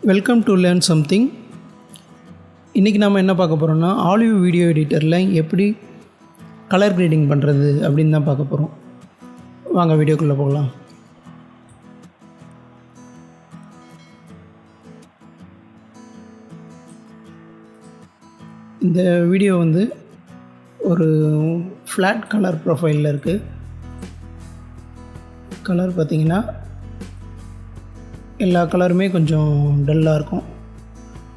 Welcome to learn something. இன்றைக்கி நம்ம என்ன பார்க்க போகிறோம்னா, ஆலிவ் வீடியோ எடிட்டரில் எப்படி கலர் கிரேடிங் பண்ணுறது அப்படின்னு தான் பார்க்க போகிறோம். வாங்க வீடியோக்குள்ளே போகலாம். இந்த வீடியோ வந்து ஒரு ஃப்ளாட் கலர் ப்ரொஃபைலில் இருக்குது. கலர் பார்த்திங்கன்னா எல்லா கலருமே கொஞ்சம் டல்லாக இருக்கும்.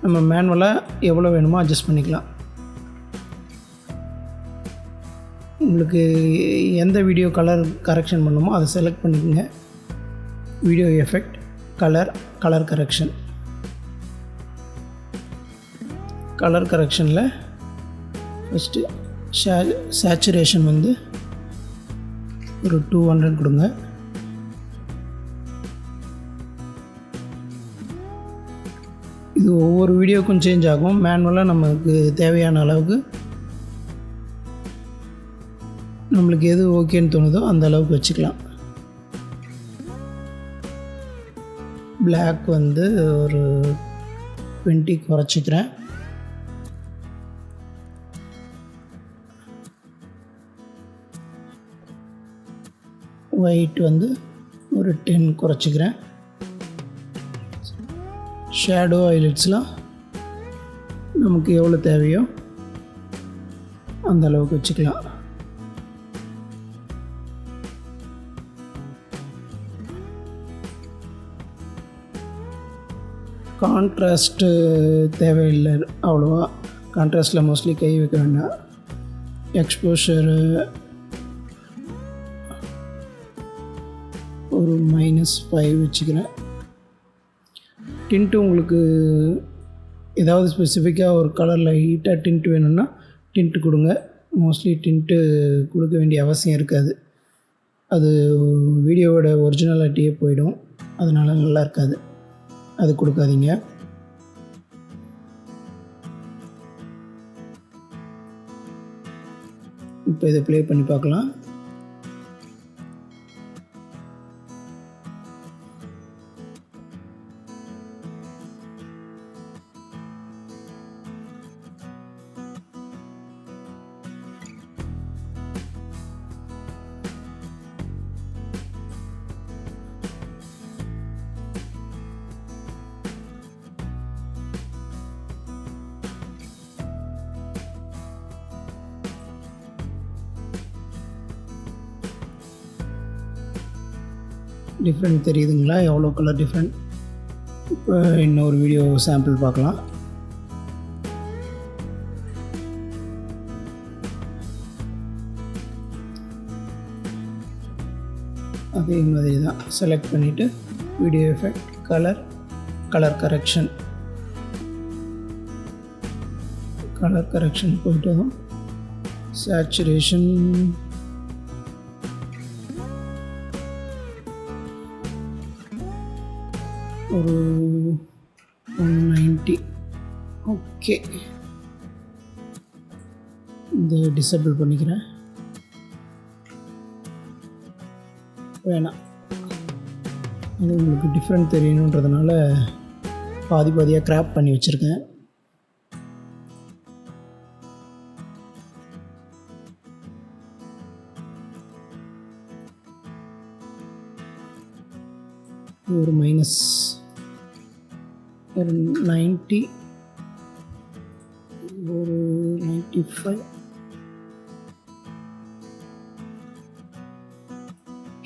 நம்ம மேனுவலாக எவ்வளோ வேணுமோ அட்ஜஸ்ட் பண்ணிக்கலாம். உங்களுக்கு எந்த வீடியோ கலர் கரெக்ஷன் பண்ணுமோ அதை செலக்ட் பண்ணிக்கோங்க. Video effect, colour correction. கலர் கரெக்ஷனில் ஃபஸ்ட்டு சேச்சுரேஷன் வந்து ஒரு 200 கொடுங்க. இது ஒவ்வொரு வீடியோக்கும் சேஞ்ச் ஆகும். மேனுவலாக நமக்கு தேவையான அளவுக்கு நம்மளுக்கு எது ஓகேன்னு தோணுதோ அந்த அளவுக்கு வச்சுக்கலாம். பிளாக் வந்து ஒரு 20 குறைச்சிக்கிறேன். ஒயிட் வந்து ஒரு 10 குறைச்சிக்கிறேன். ஷேடோ ஹைலைட்ஸ்லாம் நமக்கு எவ்வளோ தேவையோ அந்த அளவுக்கு வச்சுக்கலாம். கான்ட்ராஸ்ட்டு தேவையில்லை அவ்வளோவா. கான்ட்ராஸ்ட்டில் மோஸ்ட்லி கை வைக்க வேண்டாம். எக்ஸ்போஷரு ஒரு -5 வச்சுக்கிறேன். டின்ட்டு உங்களுக்கு ஏதாவது ஸ்பெசிஃபிக்காக ஒரு கலரில் லைட்டாக டின்ட் வேணும்னா டின்ட்டு கொடுங்க. மோஸ்ட்லி டின்ட்டு கொடுக்க வேண்டிய அவசியம் இருக்காது. அது வீடியோவோட ஒரிஜினாலிட்டியே போயிடும். அதனால் நல்லா இருக்காது. அது கொடுக்காதீங்க. இப்போ இதை ப்ளே பண்ணி பார்க்கலாம். டிஃப்ரெண்ட் தெரியுதுங்களா? எவ்வளோ கலர் டிஃப்ரெண்ட். இப்போ இன்னொரு வீடியோ சாம்பிள் பார்க்கலாம். அதே மாதிரி தான் செலக்ட் பண்ணிவிட்டு வீடியோ எஃபெக்ட், கலர் கரெக்ஷன் போய்ட்டதும் சேச்சுரேஷன் ஒரு 190. ஓகே, இந்த டிசேபிள் பண்ணிக்கிறேன். வேணாம், அது உங்களுக்கு டிஃப்ரெண்ட் தெரியணுன்றதுனால பாதியாக கிராப் பண்ணி வச்சுருக்கேன். ஒரு ஒரு 90, ஒரு 95.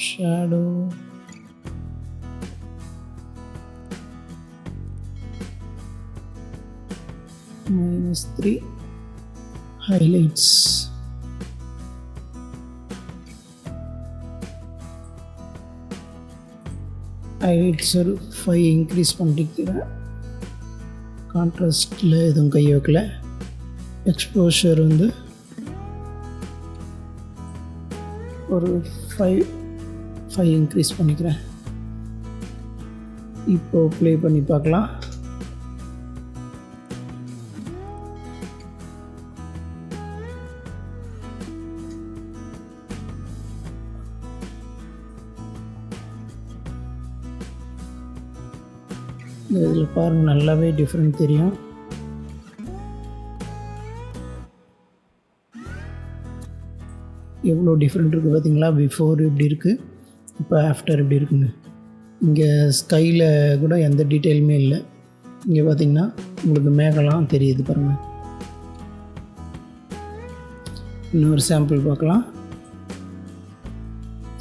ஷேடோ -3. ஹைலைட்ஸ் ஒரு 5 இன்க்ரீஸ் பண்ணிக்கிறேன். கான்ட்ராஸ்டில் எதுவும் கை வைக்கல. எக்ஸ்போஷர் வந்து ஒரு 5 இன்க்ரீஸ் பண்ணிக்கிறேன். இப்போது ப்ளே பண்ணி பார்க்கலாம். இதில் பாருங்கள், நல்லாவே டிஃப்ரெண்ட் தெரியும். எவ்வளோ டிஃப்ரெண்ட் இருக்குது பார்த்தீங்களா? பிஃபோர் இப்படி இருக்குது, இப்போ ஆஃப்டர் இப்படி இருக்குங்க. இங்கே ஸ்கையில் கூட எந்த டீட்டெயிலுமே இல்லை. இங்கே பார்த்திங்கன்னா உங்களுக்கு மேகலாம் தெரியுது பாருங்கள். இன்னொரு சாம்பிள் பார்க்கலாம்.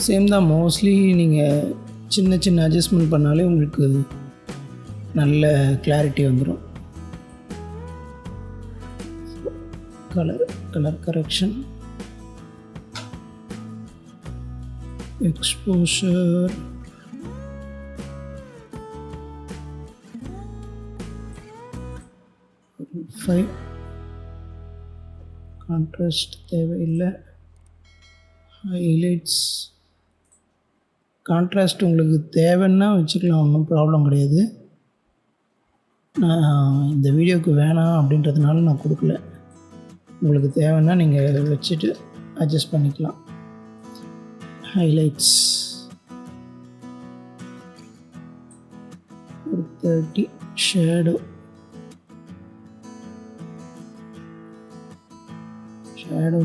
சேம் தான். மோஸ்ட்லி நீங்கள் சின்ன சின்ன அட்ஜஸ்ட்மெண்ட் பண்ணாலே உங்களுக்கு நல்ல கிளாரிட்டி வந்துடும். கலர் கரெக்ஷன், எக்ஸ்போஷர், கான்ட்ராஸ்ட் தேவையில்லை. ஹைலைட்ஸ், கான்ட்ராஸ்ட் உங்களுக்கு தேவைன்னா வச்சுக்கலாம், ஒன்றும் ப்ராப்ளம் கிடையாது. நான் இந்த வீடியோவுக்கு வேணாம் அப்படின்றதுனால நான் கொடுக்கல. உங்களுக்கு தேவைன்னா நீங்கள் வச்சுட்டு அட்ஜஸ்ட் பண்ணிக்கலாம். ஹைலைட்ஸ் ஒரு 30, ஷேடோ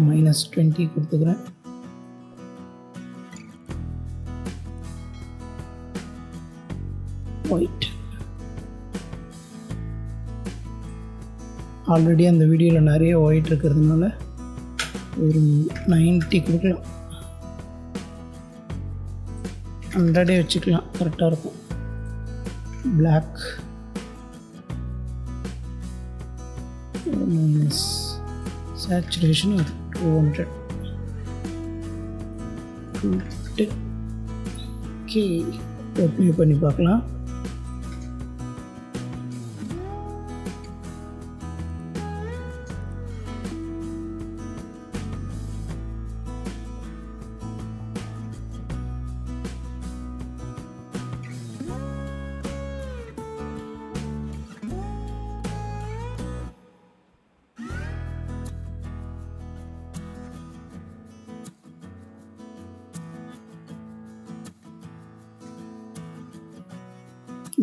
-20 கொடுத்துக்கிறேன். ஒயிட், ஆல்ரெடி அந்த வீடியோவில் நிறைய ஒயிட் இருக்கிறதுனால ஒரு 90 கொடுக்கலாம். 100 வச்சுக்கலாம், கரெக்டாக இருக்கும். பிளாக் மைனஸ் சேச்சுரேஷன் ஒரு 200. ஓகே, ஓப்பன் பண்ணி பார்க்கலாம்.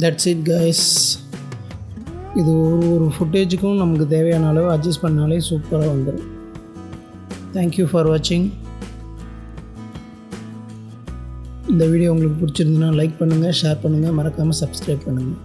That's it guys. இது ஒரு ஃபுட்டேஜுக்கும் நமக்கு தேவையான அளவு அட்ஜஸ்ட் பண்ணாலே சூப்பராக வந்துடும். தேங்க்யூ ஃபார் வாட்சிங். இந்த வீடியோ உங்களுக்கு பிடிச்சிருந்துன்னா லைக் பண்ணுங்கள், ஷேர் பண்ணுங்கள், மறக்காமல் சப்ஸ்கிரைப் பண்ணுங்கள்.